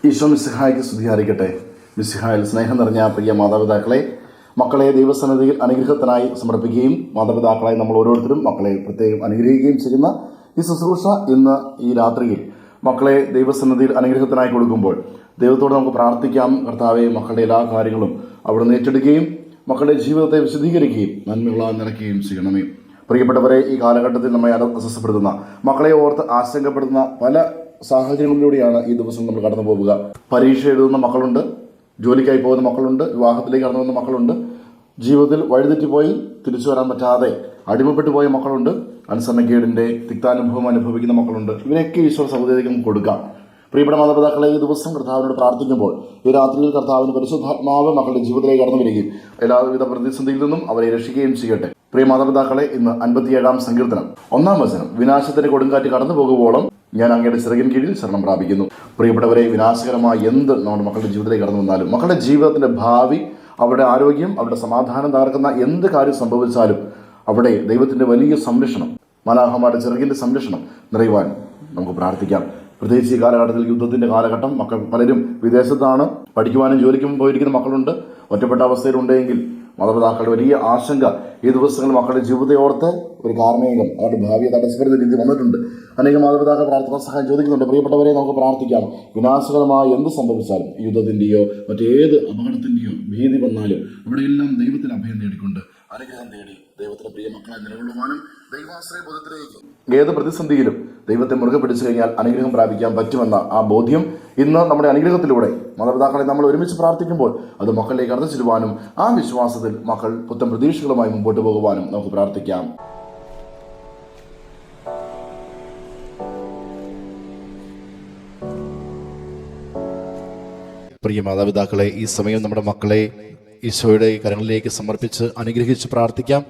ഈശോ മിശിഹായ്ക്ക് സ്തുതിയായിരിക്കട്ടെ. മിശിഹായിൽ സ്നേഹം നിറഞ്ഞ പ്രിയ മാതാപിതാക്കളെ, മക്കളെ ദൈവസന്നിധിയിൽ അനുഗ്രഹത്തിനായി സമർപ്പിക്കുകയും മാതാപിതാക്കളായി നമ്മൾ ഓരോരുത്തരും മക്കളെ പ്രത്യേകം അനുഗ്രഹിക്കുകയും ചെയ്യുന്ന ഈ ശുശ്രൂഷ ഇന്ന് ഈ രാത്രിയിൽ മക്കളെ ദൈവസന്നിധിയിൽ അനുഗ്രഹത്തിനായി കൊടുക്കുമ്പോൾ ദൈവത്തോട് നമുക്ക് പ്രാർത്ഥിക്കാം. കർത്താവെ, മക്കളുടെ എല്ലാ കാര്യങ്ങളും അവിടുന്ന് ഏറ്റെടുക്കുകയും മക്കളുടെ ജീവിതത്തെ വിശദീകരിക്കുകയും നന്മകളാൽ നിറയ്ക്കുകയും ചെയ്യണമേ. പ്രിയപ്പെട്ടവരെ, ഈ കാലഘട്ടത്തിൽ നമ്മെ അസ്വസ്ഥപ്പെടുത്തുന്ന, മക്കളെ ഓർത്ത് ആശങ്കപ്പെടുത്തുന്ന പല സാഹചര്യങ്ങളിലൂടെയാണ് ഈ ദിവസം നമ്മൾ കടന്നു പോവുക. പരീക്ഷ എഴുതുന്ന മക്കളുണ്ട്, ജോലിക്കായി പോകുന്ന മക്കളുണ്ട്, വിവാഹത്തിലേക്ക് കടന്നു വന്ന മക്കളുണ്ട്, ജീവിതത്തിൽ വഴിതെറ്റിപ്പോയി തിരിച്ചു വരാൻ പറ്റാതെ അടിമപ്പെട്ടു പോയ മക്കളുണ്ട്, അനുസരണക്കേടിൻ്റെ തിക്താനുഭവം അനുഭവിക്കുന്ന മക്കളുണ്ട്. ഇവരെയൊക്കെ ഈശ്വര സഹോദരിക്ക് നമുക്ക് കൊടുക്കാം. പ്രിയപ്പെട്ട മാതാപിതാക്കളെ, ഈ ദിവസം കർത്താവിനോട് പ്രാർത്ഥിക്കുമ്പോൾ ഈ രാത്രിയിൽ കർത്താവിന് പരിശുദ്ധാത്മാവ് മക്കളുടെ ജീവിതത്തിലേക്ക് കടന്നു വരികയും എല്ലാവിധ പ്രതിസന്ധിയിൽ നിന്നും അവരെ രക്ഷിക്കുകയും ചെയ്യട്ടെ. പ്രിയ മാതാപിതാക്കളെ, ഇന്ന് 57-ാം സങ്കീർത്തനം 1-ാം വചനം: വിനാശത്തിന്റെ കൊടുങ്കാറ്റ് കടന്നു പോകുവോളം ഞാൻ അങ്ങയുടെ ചിറകിൻ കീഴിൽ ശരണം പ്രാപിക്കുന്നു. പ്രിയപ്പെട്ടവരെ, വിനാശകരമായ എന്ത് നമ്മുടെ മക്കളുടെ ജീവിതത്തിലേക്ക് കടന്നു വന്നാലും, മക്കളുടെ ജീവിതത്തിന്റെ ഭാവി, അവരുടെ ആരോഗ്യം, അവരുടെ സമാധാനം തകർക്കുന്ന എന്ത് കാര്യം സംഭവിച്ചാലും അവിടെ ദൈവത്തിന്റെ വലിയ സംരക്ഷണം, മാലാഖമാരുടെ ചിറകിന്റെ സംരക്ഷണം നിറയുവാൻ നമുക്ക് പ്രാർത്ഥിക്കാം. പ്രത്യേകിച്ച് ഈ കാലഘട്ടത്തിൽ, യുദ്ധത്തിന്റെ കാലഘട്ടം, മക്കൾ പലരും വിദേശത്താണ്, പഠിക്കുവാനും ജോലിക്കും പോയിരിക്കുന്ന മക്കളുണ്ട്. ഒറ്റപ്പെട്ട അവസ്ഥയിലുണ്ടെങ്കിൽ മാതാപിതാക്കളുടെ വലിയ ആശങ്ക ഈ ദിവസങ്ങളിൽ മക്കളുടെ ജീവിതത്തെ ഓർത്ത് ഒരു കാർമേഘം അവരുടെ ഭാവിയെ തടസ്സപ്പെടുന്ന രീതി വന്നിട്ടുണ്ട്. അനേകം മാതാപിതാക്കൾ പ്രാർത്ഥനാ സഹായം ചോദിക്കുന്നുണ്ട്. പ്രിയപ്പെട്ടവരെ, നമുക്ക് പ്രാർത്ഥിക്കാം. വിനാശകരമായ എന്ത് സംഭവിച്ചാലും, യുദ്ധത്തിൻ്റെയോ മറ്റേത് അപകടത്തിൻ്റെയോ ഭീതി വന്നാലും അവിടെയെല്ലാം ദൈവത്തിന് അഭയം നേടിക്കൊണ്ട് അനുഗ്രഹം തേടി ദൈവത്തിന്റെ പ്രിയ മക്കളെ നിലകൊള്ളുവാനും ദൈവാശ്രയ ബോധത്തിലേക്ക് ഏത് പ്രതിസന്ധിയിലും ദൈവത്തെ മുറുകെ പിടിച്ചു കഴിഞ്ഞാൽ അനുഗ്രഹം പ്രാപിക്കാൻ പറ്റുമെന്ന ആ ബോധ്യം ഇന്ന് നമ്മുടെ അനുഗ്രഹത്തിലൂടെ മാതാപിതാക്കളെ നമ്മൾ ഒരുമിച്ച് പ്രാർത്ഥിക്കുമ്പോൾ അത് മക്കളിലേക്ക് കടന്നു ചെല്ലുവാനും ആ വിശ്വാസത്തിൽ മക്കൾ പുത്തൻ പ്രതീക്ഷകളുമായി മുമ്പോട്ട് പോകുവാനും നമുക്ക് പ്രാർത്ഥിക്കാം. പ്രിയ മാതാപിതാക്കളെ, ഈ സമയം നമ്മുടെ മക്കളെ ഈശോയുടെ കരങ്ങളിലേക്ക് സമർപ്പിച്ച് അനുഗ്രഹിച്ച് പ്രാർത്ഥിക്കാം.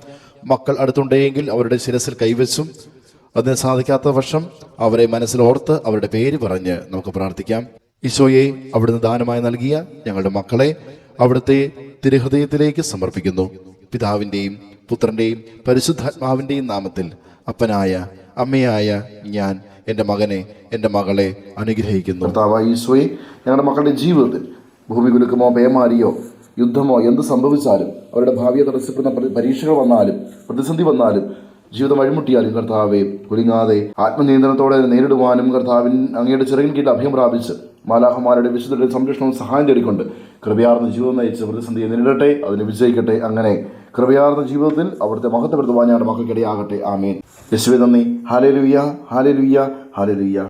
മക്കൾ അടുത്തുണ്ടെങ്കിൽ അവരുടെ ശിരസിൽ കൈവച്ചും, അതിന് സാധിക്കാത്ത പക്ഷം അവരെ മനസ്സിലോർത്ത് അവരുടെ പേര് പറഞ്ഞ് നമുക്ക് പ്രാർത്ഥിക്കാം. ഈശോയെ, അവിടുന്ന് ദാനമായി നൽകിയ ഞങ്ങളുടെ മക്കളെ അവിടുത്തെ തിരുഹൃദയത്തിലേക്ക് സമർപ്പിക്കുന്നു. പിതാവിൻ്റെയും പുത്രൻ്റെയും പരിശുദ്ധാത്മാവിൻ്റെയും നാമത്തിൽ അപ്പനായ അമ്മയായ ഞാൻ എൻ്റെ മകനെ, എൻ്റെ മകളെ അനുഗ്രഹിക്കുന്നു. കർത്താവായ ഈശോയെ, ഞങ്ങളുടെ മക്കളുടെ ജീവിതത്തിൽ ഭൂമി കുലുക്കുമോ പേമാരിയോ യുദ്ധമോ എന്ത് സംഭവിച്ചാലും, അവരുടെ ഭാവിയെ തടസ്സപ്പെടുന്ന പരീക്ഷകൾ വന്നാലും പ്രതിസന്ധി വന്നാലും ജീവിതം വഴിമുട്ടിയാലും കർത്താവെ, കുലുങ്ങാതെ ആത്മനിയന്ത്രണത്തോടെ നേരിടുവാനും അങ്ങയുടെ ചിറകിൻ കീഴിൽ അഭയം പ്രാപിച്ച് മാലാഖമാരുടെ വിശുദ്ധരുടെ സംരക്ഷണവും സഹായം തേടിക്കൊണ്ട് കൃപയാർന്ന ജീവിതം നയിച്ച് പ്രതിസന്ധിയെ നേരിടട്ടെ, അതിന് വിജയിക്കട്ടെ. അങ്ങനെ കൃപയാർന്ന ജീവിതത്തിൽ അവിടുത്തെ മഹത്വപ്പെടുത്തുവാൻ ഞങ്ങളുടെ മക്കൾക്കിടയാകട്ടെ. ആമേൻ. യേശുവേ നന്ദി. Hallelujah, hallelujah, hallelujah.